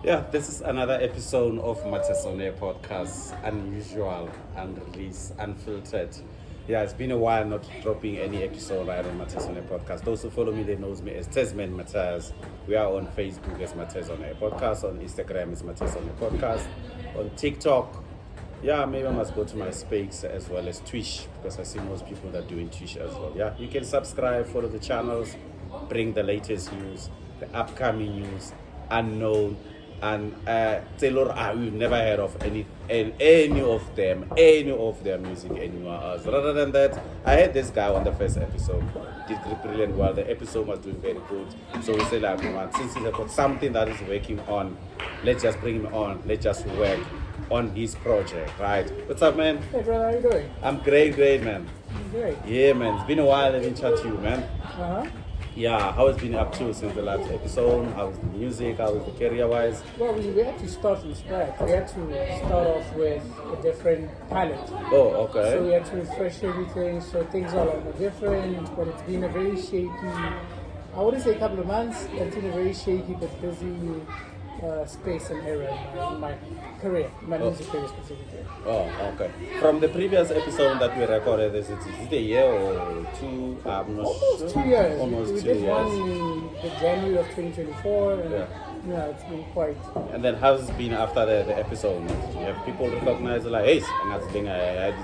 Yeah, this is another episode of Matasone podcast, unusual, unreleased, unfiltered. Yeah, it's been a while not dropping any episode right on Matasone podcast. Those who follow me, they knows me as Tesman Matas. We are on Facebook as Matasone podcast, on Instagram as Matasone podcast, on TikTok. Yeah, maybe I must go to my space as well as Twitch because I see most people that are doing Twitch as well. Yeah, you can subscribe, follow the channels, bring the latest news, the upcoming news, unknown, and Taylor, we've never heard of any of their music anywhere else. Rather than that, I had this guy on the first episode, did brilliant well. The episode was doing very good. So we said, like, man, since he's got something that is working on, let's just bring him on. Let's just work on his project, right? What's up, man? Hey, brother, how you doing? I'm great, man. Great. Yeah, man. It's been a while. I didn't chat to you, man. Uh-huh. Yeah, how has been up to since the last episode? How's the music? How is the career-wise? Well, we had to start from scratch. We had to start off with a different palette. Oh, okay. So we had to refresh everything, so things are a lot more different, but it's been a very shaky, I wouldn't say a couple of months, it's been a very shaky but busy space and era in my career, my music career specifically. Oh, okay. From the previous episode that we recorded, is it a year or two? I'm not Almost sure. 2 years. Almost we 2 did years. one in the January of 2024, and Yeah. it's been quite. And then how's it been after the episode? Did you have people recognize like, hey, I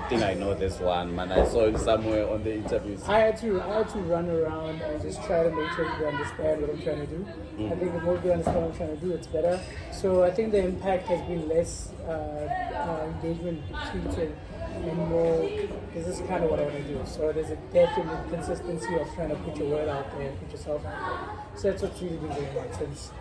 think I know this one, man. I saw him somewhere on the interviews. I had to run around and just try to make sure people understand what I'm trying to do. I think the more people understand what I'm trying to do, it's better. So I think the impact has been less engagement tweeted and more, this is kind of what I want to do. So there's a definite consistency of trying to put your word out there and put yourself out there. So that's what's really been going on since.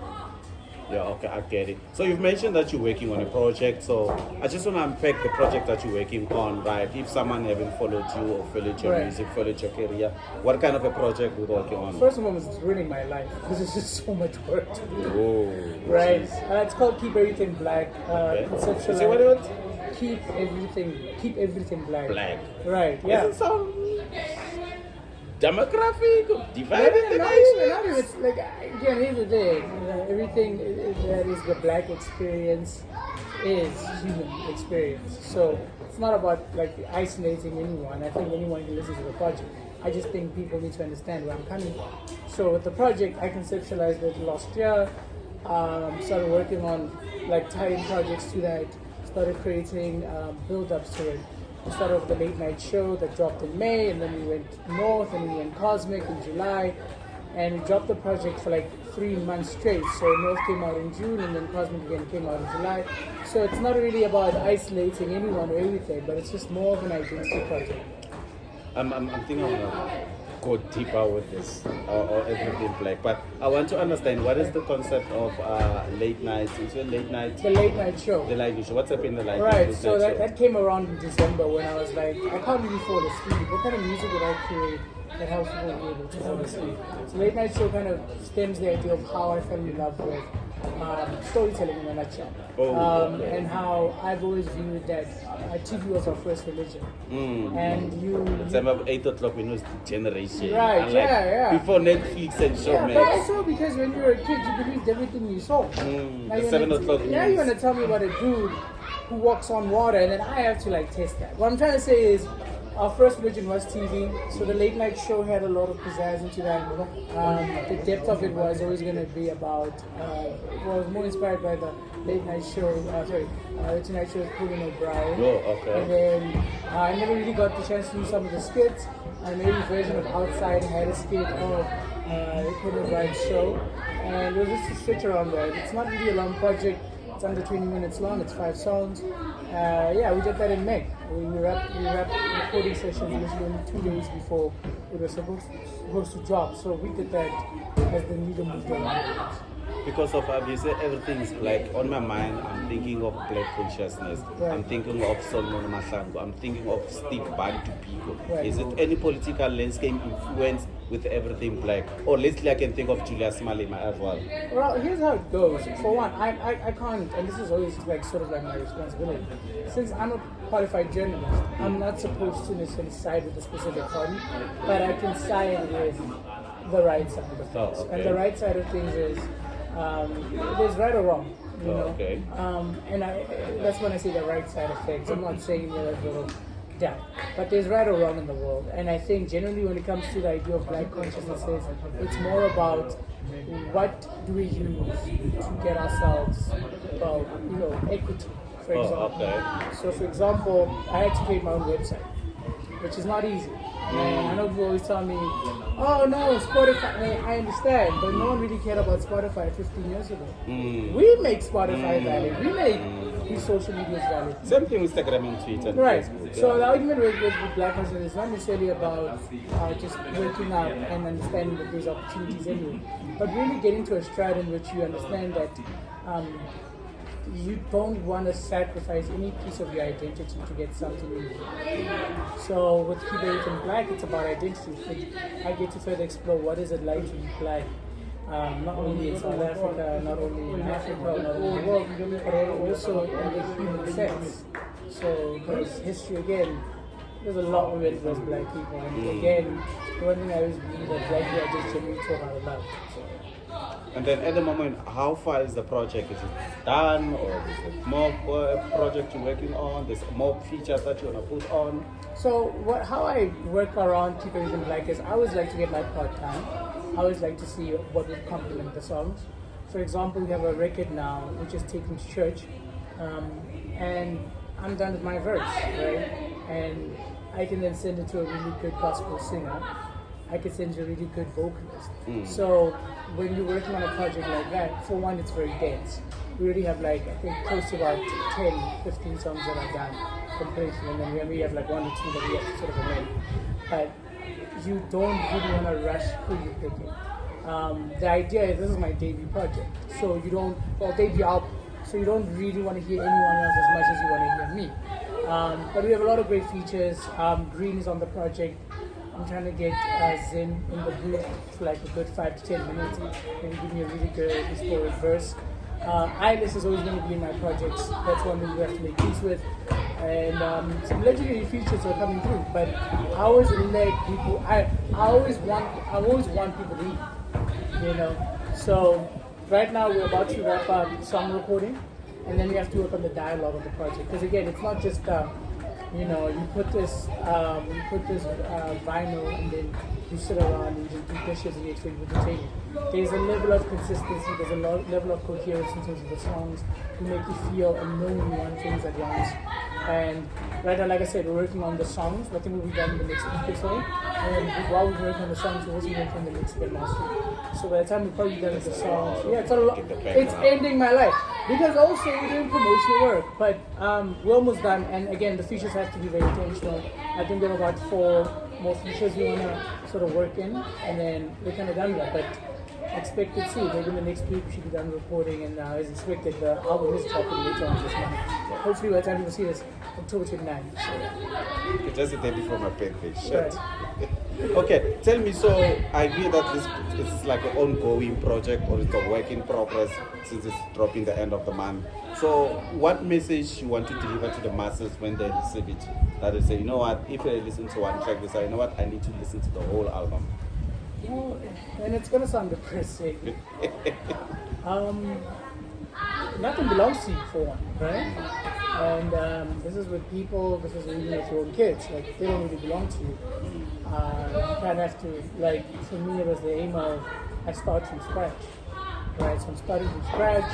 Yeah, okay, I get it. So you've mentioned that you're working on a project. So I just want to unpack the project that you're working on, right? If someone haven't followed you or followed your Right. music, followed your career, what kind of a project we're working on? First of all, it's ruining my life because it's just so much work to do. Oh, Right. jeez. It's called Keep Everything Black. Okay. Conceptual. Say what it was? Keep everything black. Black. Right. Yeah. Doesn't sound demographic, Not divided the even, nation. not even. It's like, again, here's the thing. Everything that is the black experience is human experience. So it's not about like isolating anyone. I think anyone can listen to the project. I just think people need to understand where I'm coming from. So with the project, I conceptualized it last year. Started working on like tie-in projects to that. Started creating build-ups to it. We started with the late night show that dropped in May, and then we went north, and we went cosmic in July, and we dropped the project for like 3 months straight. So North came out in June, and then Cosmic again came out in July. So it's not really about isolating anyone or anything, but it's just more of an identity project. I'm thinking I'm gonna go deeper with this or everything black, but I want to understand what is the concept of late night. Is it late night? The late night show. The late night show. What's up in the late Right, night so show? that came around in December when I was like, I can't really fall asleep. What kind of music would I create that helps people be able to fall asleep? So late night show kind of stems the idea of how I fell in love with storytelling in a nutshell. Okay. And how I've always viewed that TV was our first religion. And you... It's about 8 o'clock when it was the generation. Right, And yeah. Before Netflix and Yeah, but Showmax. also because when you were a kid, you believed everything you saw. Now The you're 7 gonna- o'clock Now news. you're gonna tell me about a dude who walks on water, and then I have to like test that. What I'm trying to say is, our first religion was TV, so the late night show had a lot of pizzazz into that. The depth of it was always going to be about, was more inspired by the late night show, the Tonight Show with Colin O'Brien. Oh, okay. And then I never really got the chance to do some of the skits. I made a version of Outside, had a skit of Colin O'Brien's show, and it was just a switch around that. It's not really a long project. It's under 20 minutes long. It's 5 songs. We did that in May. We wrapped recording sessions literally 2 days before it was supposed to drop. So we did that as the needle moved on. Because of obviously everything is black. On my mind, I'm thinking of black consciousness. Right. I'm thinking of Solomon Mahlangu. I'm thinking of Steve Bantu Biko. Right. Is it any political landscape influence with everything black? Or lastly, I can think of Julius Malema as well. Well, here's how it goes. For one, I can't, and this is always like sort of like my responsibility. Since I'm a qualified journalist, I'm not supposed to necessarily side with a specific party, but I can side with the right side of things. Oh, okay. And the right side of things is there's right or wrong. You know? Okay. And that's when I say the right side of things. I'm not saying there's a little doubt, but there's right or wrong in the world. And I think generally when it comes to the idea of black consciousnesses, it's more about what do we use to get ourselves, well, equity, for example. Okay. So for example, I had to create my own website, which is not easy. And I know people always tell me, oh no, Spotify, I understand, but no one really cared about Spotify 15 years ago. We make Spotify valid. We make these social medias valid. Same thing with Instagram and Twitter and Right. Facebook. So the argument with black consciousness is not necessarily about just waking up and understanding that there's opportunities anyway, but really getting to a stride in which you understand that you don't want to sacrifice any piece of your identity to get something new. So with Keep Everything Black, it's about identity. I get to further explore what is it like to be black, not only in South Africa, not only in Africa, not only in the world, but also in the human sense. So, because history, again, there's a lot of it was black people. And again, the one thing I always believe that black people are just genuinely taught how to love. So, And then at the moment, how far is the project? Is it done, or is it more project you're working on? There's more features that you want to put on? So how I work around Keep Everything Black is I always like to get my part time. I always like to see what would complement the songs. For example, we have a record now which is taken to church, and I'm done with my verse, right? And I can then send it to a really good gospel singer. I can send you a really good vocalist. So when you're working on a project like that, for one, it's very dense. We already have I think close to about 10, 15 songs that are done completely, and then we have one or two that we have to sort of amend. But you don't really want to rush who you're picking. The idea is this is my debut project, so you don't, debut album, so you don't really want to hear anyone else as much as you want to hear me. But we have a lot of great features. Green is on the project. I'm trying to get Zin in the booth for a good 5 to 10 minutes and give me a really good historic verse. Eyeless is always going to be in my projects. That's one that we have to make peace with. And some legendary features are coming through. But I always let people. I always want people to eat. So right now we're about to wrap up song recording, and then we have to work on the dialogue of the project. Because again, it's not just you put this vinyl and then you sit around and you do dishes and you expect people to take it. There's a level of consistency, there's a level of coherence in terms of the songs to make you feel a million one things at once. And right now, like I said, we're working on the songs. I think we'll be done in the next week or so. And while we're working on the songs, we're also working on the mix and mastering. So by the time we're probably done with the songs, it's a lot. It's ending my life. Because also we're doing promotional work, but we're almost done. And again, the features have to be very intentional. I think there are about 4 more features we want to sort of work in, and then we're kind of done with that. But expect to see, maybe in the next week we should be done recording, and as expected, the album is dropping later on this month. Hopefully by the time people see this, October 29th. So. Just the day before my birthday. Shit. Right. Okay, tell me, so I hear that this is like an ongoing project, or it's a work in progress since it's dropping the end of the month. So what message you want to deliver to the masses when they receive it? That they say, you know what, if I listen to one track, they say, you know what, I need to listen to the whole album. Well, and it's gonna sound depressing. Nothing belongs to you for one, right? And this is with people, this is even with your own kids, they don't really belong to you. You kind of have to, for me it was the aim of, I start from scratch, right? So I'm starting from scratch.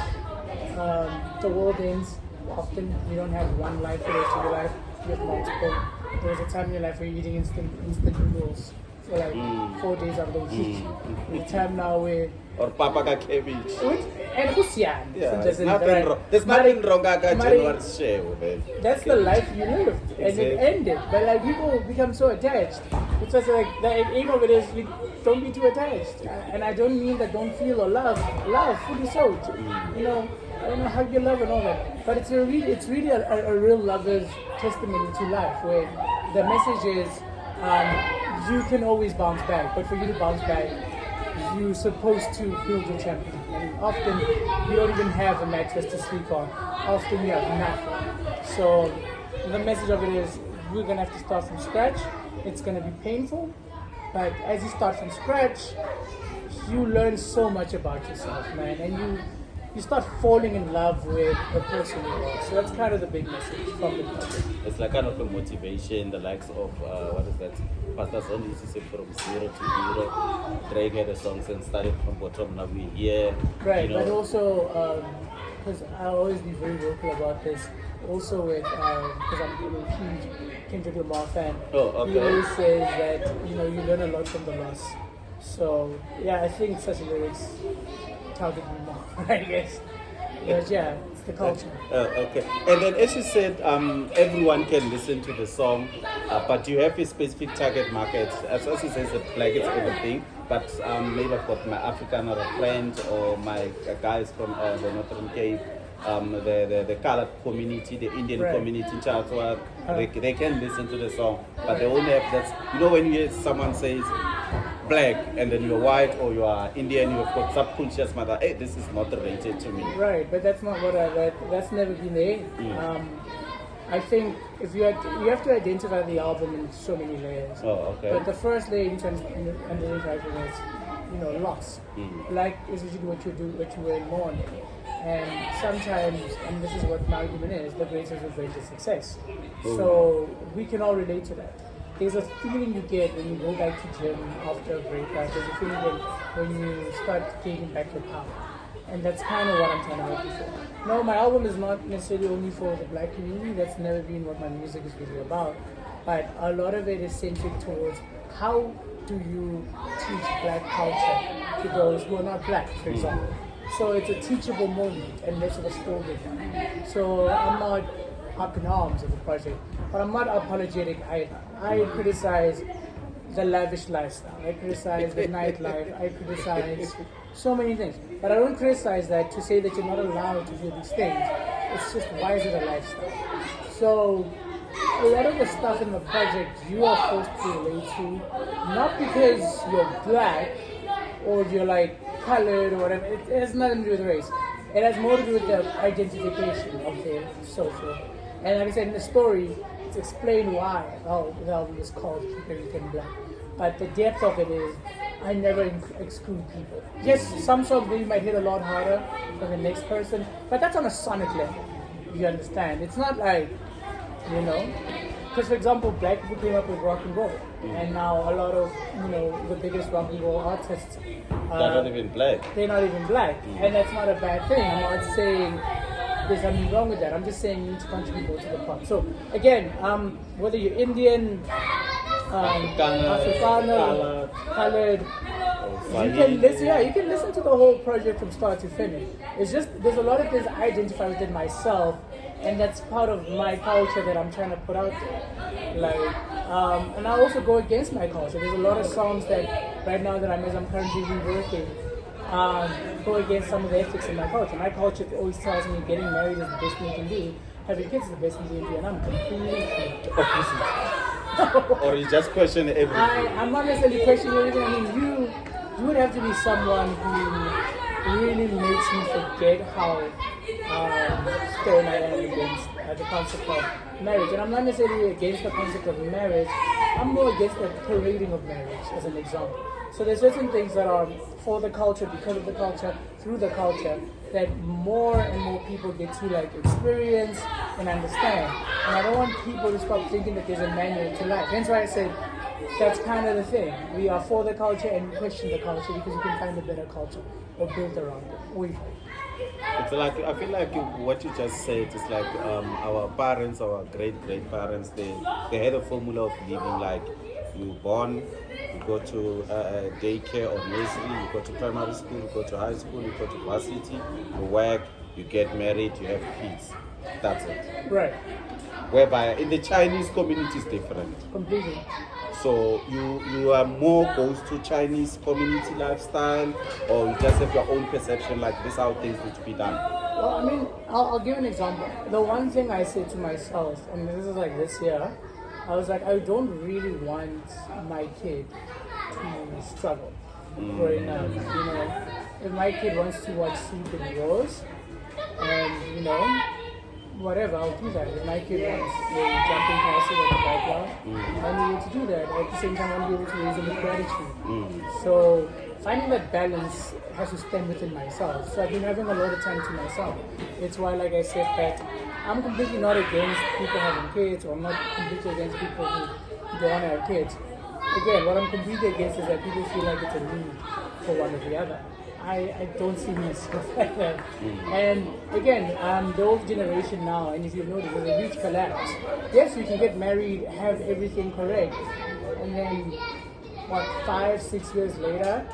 The world ends. Often you don't have one life for the rest of your life, you have multiple. There was a time in your life where you're eating instant noodles for 4 days out of the week. There's a time now where Or Papa ka cabbage. and Husian. Yeah, there's nothing wrong. There's nothing wrong with January share. That's the life you lived, and it ended. But people become so attached. It's just the aim of it is you don't be too attached. And I don't mean that don't feel or love. Love, fully so. I don't know how you love and all that. But it's really a real lover's testimony to life, where the message is you can always bounce back, but for you to bounce back, you're supposed to build your champion. And often you don't even have a mattress to sleep on. Often you have nothing. So the message of it is we're gonna have to start from scratch. It's gonna be painful, but as you start from scratch, you learn so much about yourself, man, and you you start falling in love with the person you are. So that's kind of the big message from the project. It's like kind of a motivation, the likes of, what is that? Pastor Zon used to say from zero to hero. Drake had a song and started from bottom, now we're here. Right, you know. but also, because I'll always be very vocal about this, also with, because I'm a huge Kendrick Lamar fan, Oh, okay. he always says that, you learn a lot from the loss. So, yeah, I think such lyrics target me more, I guess. But yeah, it's the culture. Okay. And then as you said, everyone can listen to the song, but do you have a specific target market? As you say, it's like it's everything, but maybe I've got my African or a friend or my guys from the Northern Cape, the colored community, the Indian Right. community in Chatsworth, they can listen to the song, but they only have that. When you hear someone says black and then you're white or you are Indian, you've got subconscious matter, hey, this is not related to me. Right, but that's not what that's never been the aim. I think if you have to identify the album in so many layers. Oh, okay. But the first layer you need to identify is, loss. Black is usually what you wear in mourning. And sometimes, and this is what my argument is, the greatest of greatest success. So we can all relate to that. There's a feeling you get when you go back to gym after a breakup. There's a feeling that when you start gaining back your power. And that's kind of what I'm trying to argue for. No, my album is not necessarily only for the black community. That's never been what my music is really about. But a lot of it is centric towards how do you teach black culture to those who are not black, for example. So it's a teachable moment and less of a story. So I'm not up in arms of the project, but I'm not apologetic either. I criticize the lavish lifestyle. I criticize the nightlife. I criticize so many things. But I don't criticize that to say that you're not allowed to do these things. It's just, why is it a lifestyle? So a lot of the stuff in the project you are forced to relate to, not because you're black or you're like colored or whatever. It has nothing to do with race. It has more to do with the identification of the social. And like I said in the story, it's explained why the album is called Keep Everything Black. But the depth of it is, I never exclude people. Yes, some songs maybe might hit a lot harder than the next person, but that's on a sonic level. You understand? It's not like, because for example, black people came up with rock and roll, and now a lot of the biggest rock and roll artists, They're not even black. They're not even black, and that's not a bad thing. I'm not saying there's nothing wrong with that. I'm just saying you need to contribute more to the part. So again, whether you're Indian, Afrikaner, colored, you can listen. Yeah, you can listen to the whole project from start to finish. It's just there's a lot of things I identify within myself, and that's part of my culture that I'm trying to put out there. And I also go against my culture. There's a lot of songs that right now that I'm currently reworking. Go against some of the ethics in my culture. My culture always tells me getting married is the best thing you can do, having kids is the best thing you can do, and I'm completely opposite. Or you just question everything. I'm not necessarily questioning everything. I mean, you would have to be someone who really makes me forget how stern I am against the concept of marriage. And I'm not necessarily against the concept of marriage. I'm more against the parading of marriage, as an example. So there's certain things that are for the culture, because of the culture, through the culture, that more and more people get to experience and understand. And I don't want people to stop thinking that there's a manual to life. Hence why I said that's kind of the thing. We are for the culture and we question the culture because you can find a better culture or build around it. It's like, I feel like what you just said is like our parents, our great-great-parents, they had a formula of living like you born, you go to daycare or nursery, you go to primary school, you go to high school, you go to varsity, you work, you get married, you have kids. That's it. Right. Whereby in the Chinese community is different. Completely. So you are more goes to Chinese community lifestyle, or you just have your own perception like this is how things need to be done? Well, I mean, I'll give an example. The one thing I say to myself, and this is like this year, I was like, I don't really want my kid to struggle growing up. If my kid wants to watch Sleep in Wars, and whatever, I'll do that. If my kid wants a jumping castle in the background, I'm able to do that. At the same time, I'm able to raise them with gratitude. So finding that balance has to stem within myself. So I've been having a lot of time to myself. It's why, like I said, that I'm completely not against people having kids, or I'm not completely against people who don't want to have kids. Again, what I'm completely against is that people feel like it's a need for one or the other. I don't see myself like that. And again, the old generation now, and if you've noticed, there's a huge collapse. Yes, you can get married, have everything correct, and then, 5-6 years later,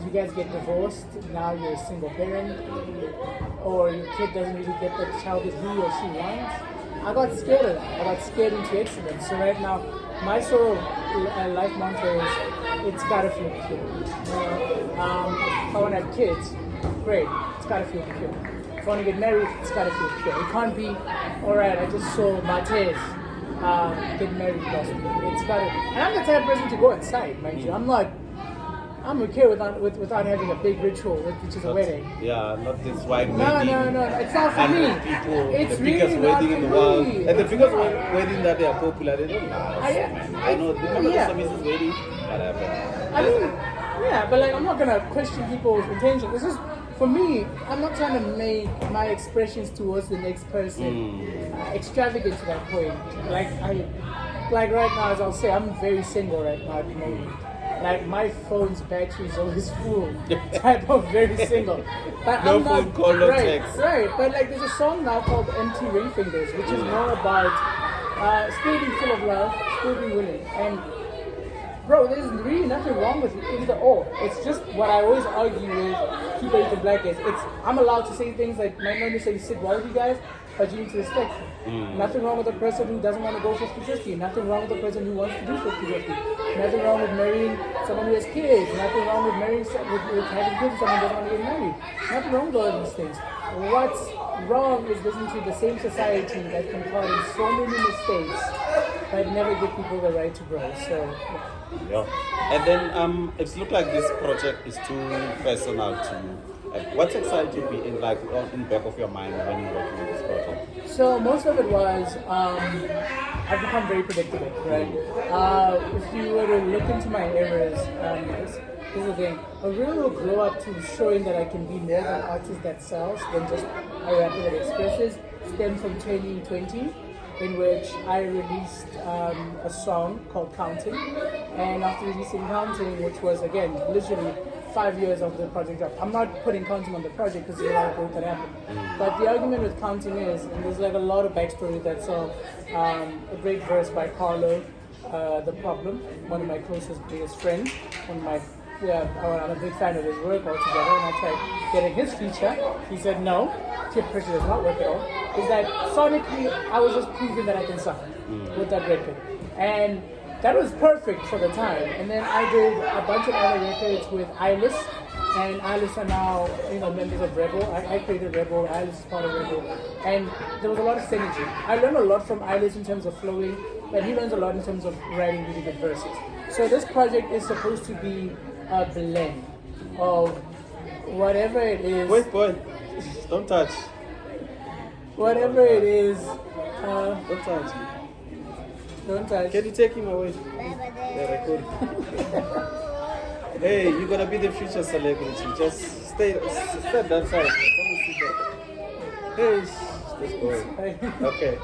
you guys get divorced, now you're a single parent, or your kid doesn't really get the child that he or she wants. I got scared of that. I got scared into excellence. So right now, my sort of life mantra is, it's gotta feel pure. If I want to have kids, great, it's gotta feel pure. If I want to get married, it's gotta feel pure. It can't be, alright, I just saw Martez get married last week. It's gotta, and I'm the type of person to go inside, mind you. I'm okay without having a big ritual, which is a wedding. Yeah, not this white No, wedding. no, it's not for me. People, It's the really biggest not wedding in the for world. me. And the It's biggest not. wedding that they are popular, they don't last. I know, remember yeah. the Sami's wedding? Whatever. I mean, yeah, but like I'm not gonna question people's intentions. It's just for me, I'm not trying to make my expressions towards the next person extravagant to that point. Like right now, as I'll say, I'm very single right now at the moment. Like my phone's battery is always full. Type of very single. But No I'm not, phone call, no right, text. Right, but like there's a song now called Empty Ring Fingers, which is more about still being full of love, still being willing. And bro, there's really nothing wrong with either or. It's just what I always argue with people with the black is I'm allowed to say things that might not necessarily sit well with you guys, but you need to respect me. Nothing wrong with a person who doesn't want to go 50-50. Nothing wrong with a person who wants to do 50-50. Nothing wrong with marrying someone who has kids. Nothing wrong with marrying with having kids with someone who doesn't want to get married. Nothing wrong with all of these things. What's wrong is listening to the same society that can call in so many mistakes but never give people the right to grow. So Yeah. And then it's looked like this project is too personal to you. What's excited you be in in the back of your mind when you're working on this project? So most of it was I've become very predictable, right? If you were to look into my errors, here's the thing: a real glow up to showing that I can be more of an artist that sells than just a rapper that expresses stemmed from 2020, in which I released a song called Counting, and after releasing Counting, which was again literally 5 years of the project up. I'm not putting Counting on the project because there's a lot of growth that happened. But the argument with Counting is, and there's like a lot of backstory that saw a great verse by Carlo, The Problem, one of my closest, biggest friends, I'm a big fan of his work altogether, and I tried getting his feature. He said no, peer pressure does not work at all. Is that sonically, I was just proving that I can sound with that record. And that was perfect for the time. And then I did a bunch of other records with Eyeless, and Eyeless are now members of Rebel. I created Rebel, Eyeless is part of Rebel, and there was a lot of synergy. I learned a lot from Eyeless in terms of flowing, but he learns a lot in terms of writing really good verses. So this project is supposed to be a blend of whatever it is. Wait, boy, don't touch. Whatever it is. Don't touch. Don't touch. Can you take him away? Yeah, record. Hey, you're gonna be the future celebrity. Just step that side. Come and sit there. Hey, let's go. Okay.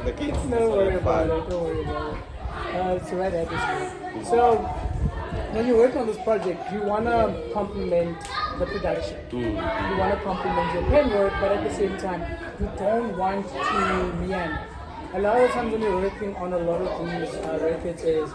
The kids. Don't worry about it. Don't worry about it. It's right at this. So, when you work on this project, you want to complement the production. You want to complement your pen work, but at the same time, you don't want to meander. A lot of times when you're working on a lot of these records is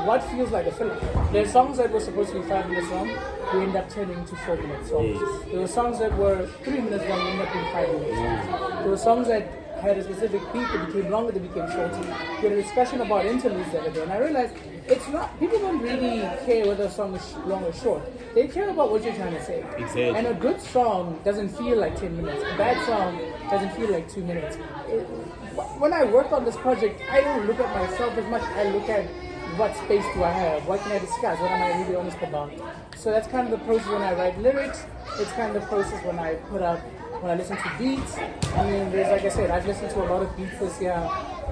what feels like a filler. There are songs that were supposed to be 5 minutes long, we end up turning into 4-minute songs. There were songs that were 3 minutes long, end up being 5 minutes songs. There were songs that had a specific beat that became longer, that became shorter. We had a discussion about interludes the other day, and I realized it's not, people don't really care whether a song is long or short. They care about what you're trying to say. Exactly. And a good song doesn't feel like 10 minutes. A bad song doesn't feel like 2 minutes. When I work on this project, I don't look at myself as much. I look at what space do I have? What can I discuss? What am I really honest about? So that's kind of the process when I write lyrics. It's kind of the process when I listen to beats. I mean, there's, like I said, I've listened to a lot of beats this year.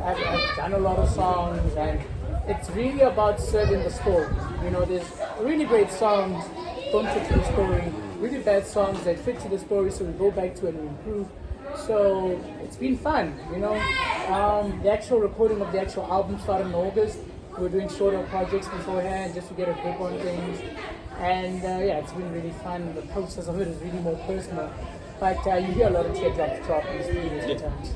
I've done a lot of songs, and it's really about serving the story. You know, there's really great songs don't fit to the story, really bad songs that fit to the story, so we go back to it and improve. So it's been fun, you know. The actual recording of the actual album started in August. We were doing shorter projects beforehand just to get a grip on things. And yeah, it's been really fun. The process of it is really more personal. But you hear a lot of teardrops drop in the studio sometimes.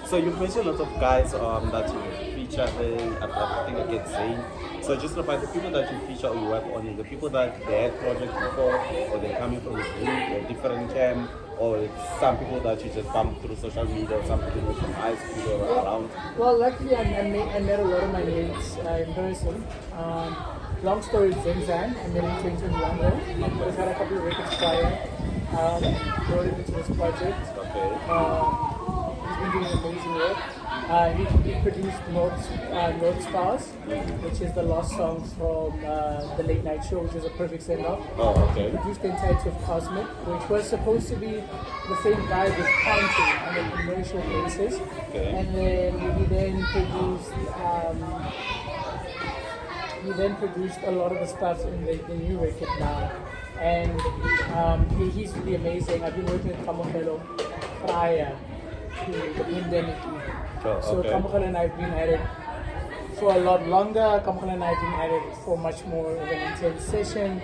So you mentioned a lot of guys that you feature there. I think I get Zane. So just about the people that you feature or you work on, the people that they had projects before, or they're coming from a group or different camp, or it's some people that you just bump through social media, or some people from high school or around. Well, luckily I met a lot of my mates in person. Long story Zenzan, I met in 2021 though. We've had a couple of records prior. Brought him into this project. Okay. He's been doing amazing work. He produced North Stars, which is the last song from the Late Night Show, which is a perfect send-off. Oh, okay. He produced the entirety of Cosmic, which was supposed to be the same guy with Counting on a commercial basis. Okay. And then he then produced a lot of the stuff in the new record now. And he's really amazing. I've been working with Kamogelo prior to the pandemic. Oh, So okay. Kamogelo and I have been at it for a lot longer. Kamogelo and I have been at it for much more of an intense session.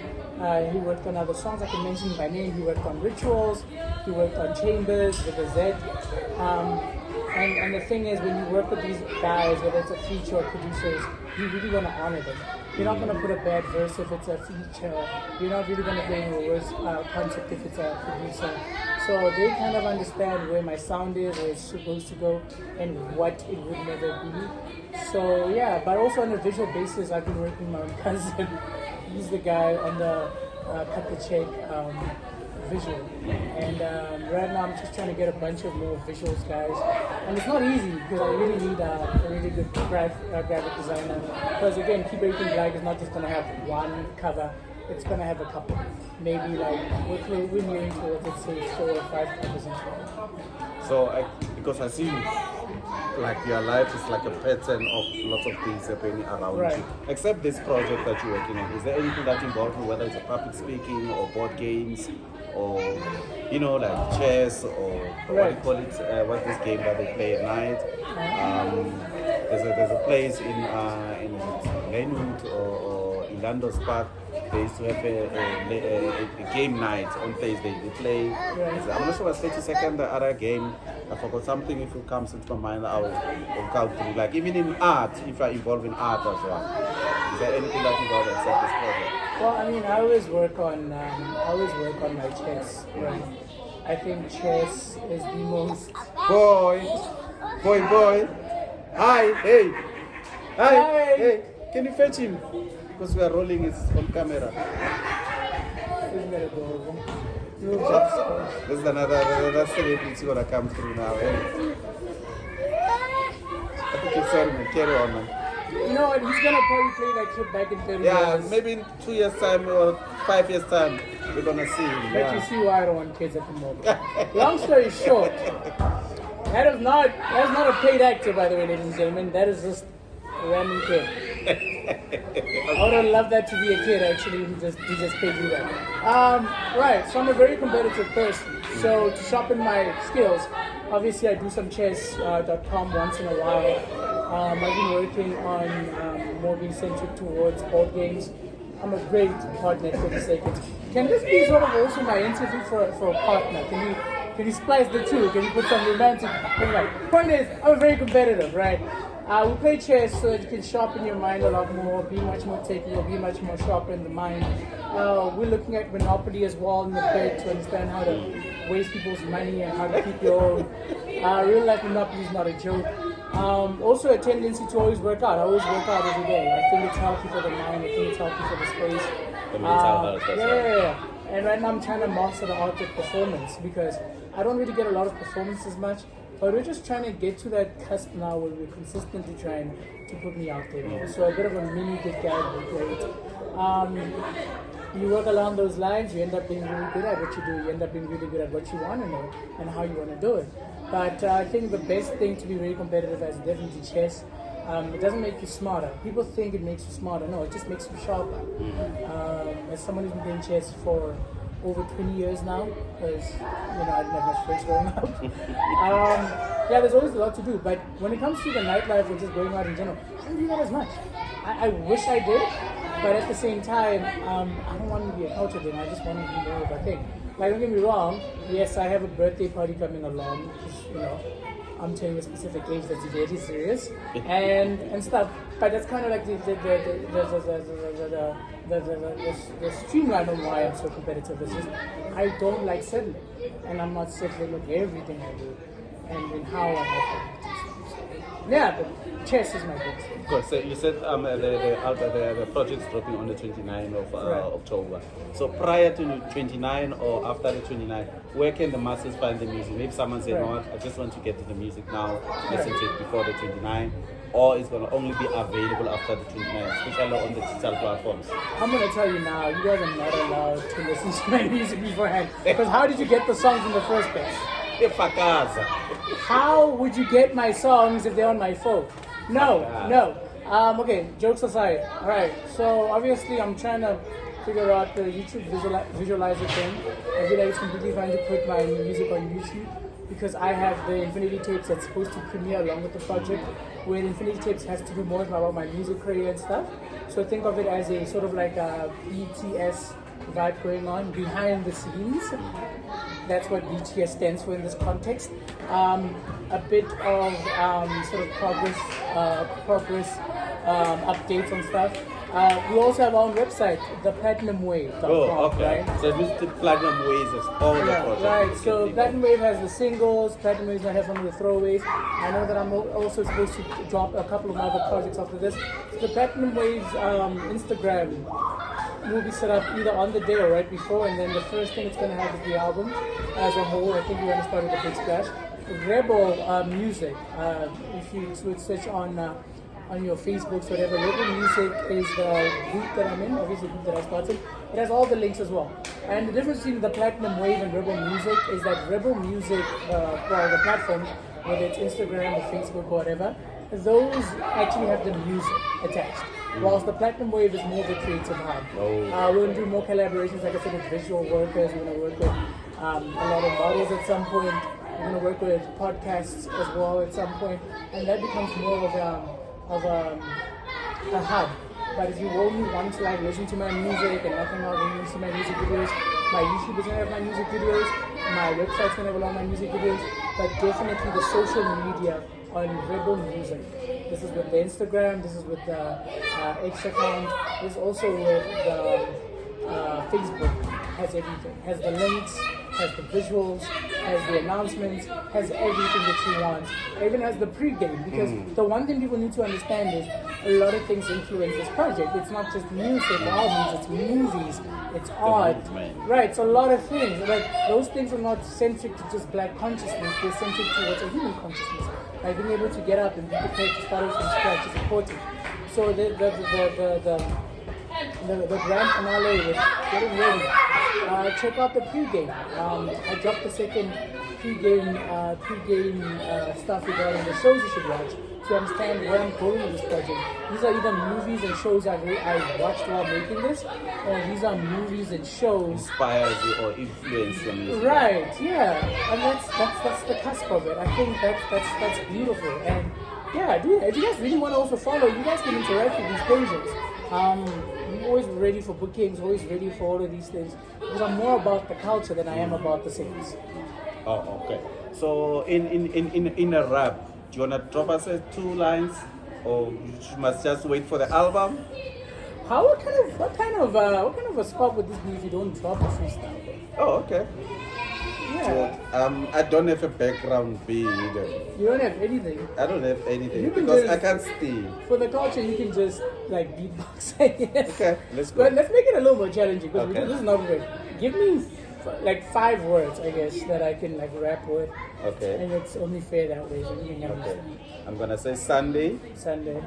He worked on other songs I can mention by name. He worked on Rituals. He worked on Chambers with a Z. And the thing is, when you work with these guys, whether it's a feature or producers, you really want to honor them. You're not going to put a bad verse if it's a feature. You're not really going to bring a worse concept if it's a producer. So they kind of understand where my sound is, where it's supposed to go, and what it would never be. So yeah, but also on a visual basis, I've been working with my own cousin. He's the guy on the Cut the Check visual. And right now I'm just trying to get a bunch of more visuals, guys. And it's not easy because I really need a really good graphic designer. Because again, Keep Everything Black is not just going to have one cover. It's going to have a couple. Maybe like, we're nearing towards, let's say, 4 or 5 covers in total. So because I see like your life is like a pattern of lots of things happening around Right. you. Except this project that you're working on, is there anything that involves you, whether it's a public speaking or board games or like chess or what do you call it? What's this game that they play at night? There's a place in Glenwood or in Landos Park. They used to have a game night on Thursday. They play. I'm not sure what's 32nd, the other game. I forgot something. If it comes into my mind, I'll count through. Like even in art, if you're involved in art as well. Is there anything that involves except this project? Well, I mean, I always work on my chess. Right? I think chess is the most. Boy. Hi, hey. Hi, hey. Can you fetch him? Because we are rolling it on camera. Isn't that adorable? This is another celebrity gonna come through now. Eh? I think it's sorry, man. Carry on, man. You know what? He's gonna probably play that clip back in 30 Yeah, years. maybe in 2 years' time or 5 years' time, we're gonna see him. Let Yeah. you see why I don't want kids at the moment. Long story short, that's not a paid actor, by the way, ladies and gentlemen. That is just a random kid. I would have loved that to be a kid, actually. He just paid you that. Right, so I'm a very competitive person. So to sharpen my skills, obviously I do some chess.com once in a while. I've been working on more being centered towards board games. I'm a great partner for the sake of. Can this be sort of also my interview for a partner? Can you splice the two? Can you put some romantic? Anyway, point is, I'm very competitive, right? We play chess so that you can sharpen your mind a lot more, be much more technical, be much more sharp in the mind. We're looking at Monopoly as well in the bed to understand how to waste people's money and how to keep your own. Real life Monopoly is not a joke. Also a tendency to always work out. I always work out every day. I think it's healthy for the mind. I think it's healthy for the space. The mental health, that's right. Yeah. And right now I'm trying to master the art of performance because I don't really get a lot of performances much. But we're just trying to get to that cusp now where we're consistently trying to put me out there. So a bit of a mini good guy would be great. You work along those lines, you end up being really good at what you do. You end up being really good at what you want to know and how you want to do it. But I think the best thing to be very competitive as is definitely chess. It doesn't make you smarter. People think it makes you smarter. No, it just makes you sharper. As someone who's been playing chess for over 20 years now, because I didn't have much friends growing up. Yeah, there's always a lot to do. But when it comes to the nightlife or just going out in general, I don't do that as much. I wish I did, but at the same time, I don't want to be a culture thing. I just want to be more of a thing. Like, don't get me wrong. Yes, I have a birthday party coming along. I'm telling a specific age that's very serious and stuff. But that's kind of like the streamline on why I'm so competitive. It's just I don't like settling, and I'm not settling with everything I do and in how I'm operating. Yeah, but chess is my biggest thing. Good. So you said the project's dropping on the 29th of October. So prior to 29 or after the 29, where can the masses find the music? Maybe someone said, no, I just want to get to the music now, listen to it before the 29, or it's going to only be available after the 29, especially on the digital platforms. I'm going to tell you now, you guys are not allowed to listen to my music beforehand. Because how did you get the songs in the first place? How would you get my songs if they're on my phone? No. Okay, jokes aside. Alright, so obviously I'm trying to figure out the YouTube visualizer thing. I feel like it's completely fine to put my music on YouTube because I have the Infinity Tapes that's supposed to premiere along with the project, where Infinity Tapes has to do more about my music career and stuff. So think of it as a sort of like a BTS vibe going on behind the scenes. That's what BTS stands for in this context. A bit of sort of progress updates on stuff. We also have our own website, theplatinumwave.com. Oh, okay. Right? So this is the Platinum Waves of all the projects. Right. So Platinum Wave has the singles. Platinum Wave might have some of the throwaways. I know that I'm also supposed to drop a couple of other projects after this. So the Platinum Waves Instagram will be set up either on the day or right before, and then the first thing it's going to have is the album as a whole. I think we're going to start with a big splash. Rebel Music. If you would search on your Facebooks, whatever. Rebel Music is the group that I'm in, obviously the group that I started. It has all the links as well. And the difference between the Platinum Wave and Rebel Music is that Rebel Music, the platforms, whether it's Instagram or Facebook or whatever, those actually have the music attached. Whilst the Platinum Wave is more of a creative hub. We're going to do more collaborations, like I said, with visual workers. We're going to work with a lot of models at some point. We're going to work with podcasts as well at some point. And that becomes more of a hub. But if you only want to listen to my music and nothing else, when you see my music videos, my YouTube is going to have my music videos, my website's going to have a lot of my music videos, but definitely the social media on Rebel Music. This is with the Instagram, this is with the X account, this is also with the Facebook, has everything, has the links, has the visuals, has the announcements, has everything that you want. It even has the pre-game, because the one thing people need to understand is a lot of things influence this project. It's not just music, albums, it's movies, it's art. Right, it's a lot of things. Like, those things are not centric to just black consciousness, they're centric towards a human consciousness. Like being able to get up and be prepared to start from scratch is important. So the grand finale was getting ready. Check out the pre-game. I dropped the second pre-game stuff regarding the shows you should watch to understand where I'm going with this project. These are either movies and shows I watched while making this, or these are movies and shows inspires you or influence you. Right, yeah, and that's the cusp of it. I think that's beautiful. And yeah, if you guys really want to also follow, you guys can interact with these pages. I'm always ready for bookings, always ready for all of these things, because I'm more about the culture than I am about the sales. Oh, okay. So in a rap, do you wanna drop us 2 lines, or you must just wait for the album? What kind of a spot would this be if you don't drop a freestyle? Oh, okay. Yeah. So, I don't have a background beat either. You don't have anything. I don't have anything You can because just- I can't steal. For the culture, you can just like beatbox, I guess. Okay, let's go. But let's make it a little more challenging, because Okay. this is not great. Give me like 5 words, I guess, that I can like rap with. Okay. And it's only fair that way, so you can Okay. understand. I'm gonna say Sunday, Sunday,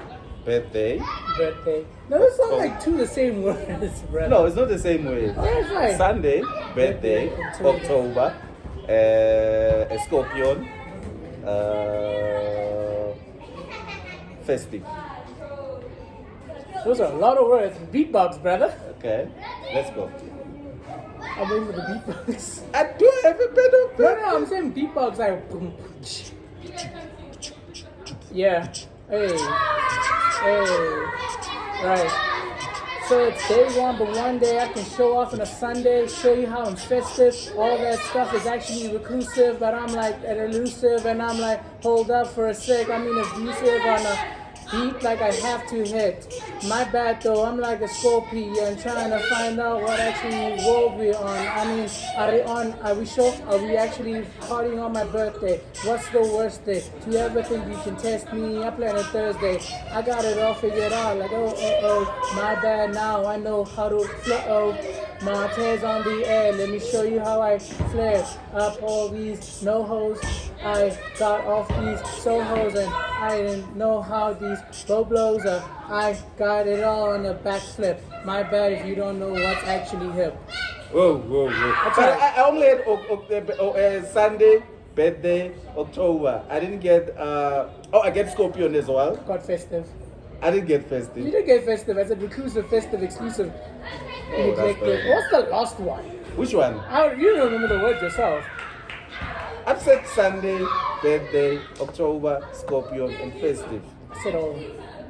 birthday. birthday. No, those sound like 2 the same words, brother. No, it's not the same way. Yeah, it's fine. Sunday, birthday, October. October, Scorpion, Festive. Those are a lot of words. Beatbox, brother. Okay, let's go. I'm waiting for the beatbox. I do have a bit of No, I'm saying beatbox. Like, boom. Yeah. Hey. Right. So it's day one, but one day I can show off on a Sunday, show you how I'm festive. All that stuff is actually reclusive, but I'm like elusive, and I'm like, hold up for a sec. I mean, abusive on a beat like I have to hit. My bad though, I'm like a scorpion trying to find out what actually world we're on. I mean, are we sure? Are we actually partying on my birthday? What's the worst day? Do you ever think you can test me? I play on a Thursday. I got it all figured out. Like, my bad now. I know how to flow. My tears on the air. Let me show you how I flare up all these no-hos. I got off these sohos and I didn't know how these blows are. I got it all on a backflip. My bad if you don't know what's actually hip. Whoa. But I only had Sunday, birthday, October. I didn't get, I get Scorpion as well. Got festive. I didn't get festive. You did get festive. I said reclusive, festive, exclusive, neglected. What's the last one? Which one? You don't remember the word yourself. I've said Sunday, birthday, October, Scorpion, and festive. I said all.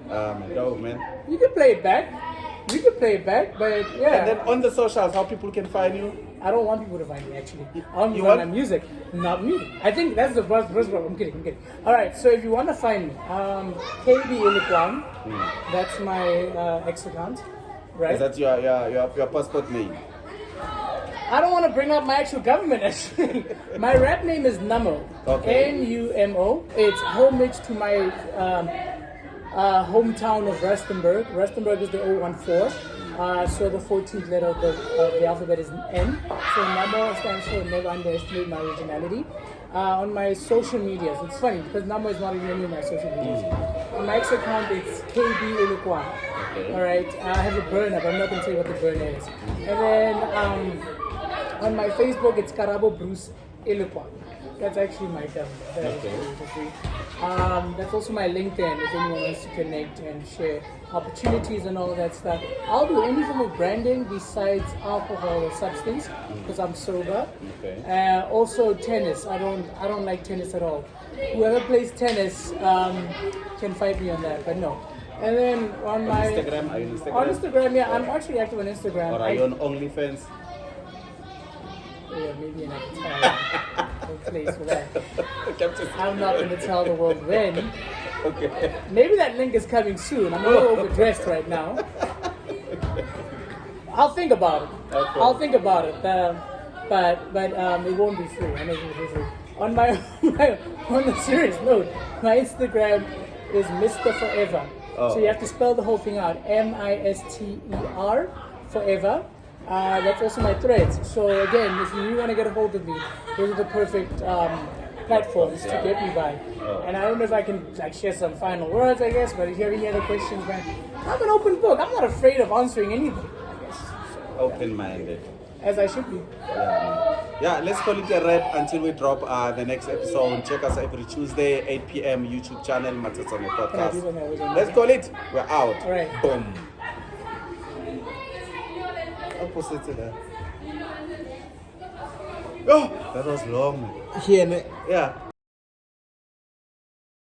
No, man. You can play it back. But yeah. And then on the socials, how people can find you? I don't want people to find me actually. I want people to find my music, not me. I think that's the first problem. I'm kidding. Alright, so if you want to find me, KB Ilikwang, that's my X account. Right? Is that your passport name? I don't want to bring up my actual government actually. My rap name is Numo. Okay. Numo. It's homage to my hometown of Rustenburg. Rustenburg is the 014. So the 14th letter of the alphabet is N. So Numo stands for never underestimate my originality. On my social medias, it's funny because Numo is not even any of my social medias. On my X account, it's KB Ilikwang. Okay. Alright, I have a burner, but I'm not going to tell you what the burner is. And then on my Facebook, it's Karabo Bruce Ilikwang. That's actually my government. That's also my LinkedIn if anyone wants to connect and share opportunities and all of that stuff. I'll do any form of branding besides alcohol or substance because I'm sober. Okay. Also tennis. I don't like tennis at all. Whoever plays tennis can fight me on that, but no. And then on my Instagram, are you on Instagram? On Instagram, yeah, I'm actually active on Instagram. Or are you on OnlyFans? Yeah, maybe another time. No place for that. I'm not going to tell the world when. Okay. Maybe that link is coming soon. I'm a little overdressed right now. I'll think about it. Okay. I'll think about it. But it won't be free. I know it won't be free. On on a serious note, my Instagram is Mr. Forever. Oh. So you have to spell the whole thing out. MISTER Forever. That's also my threads. So again, if you really want to get a hold of me, those are the perfect platforms to get me by. And I don't know if I can share some final words, I guess. But if you have any other questions, man, I'm an open book. I'm not afraid of answering anything, I guess. So, open-minded. As I should be. Yeah, let's call it a wrap until we drop the next episode. Check us every Tuesday, 8 p.m. YouTube channel, Matsasone Podcast. Let's call it. We're out. All right. Boom. Opposite. Oh, that was long. Yeah. Yeah.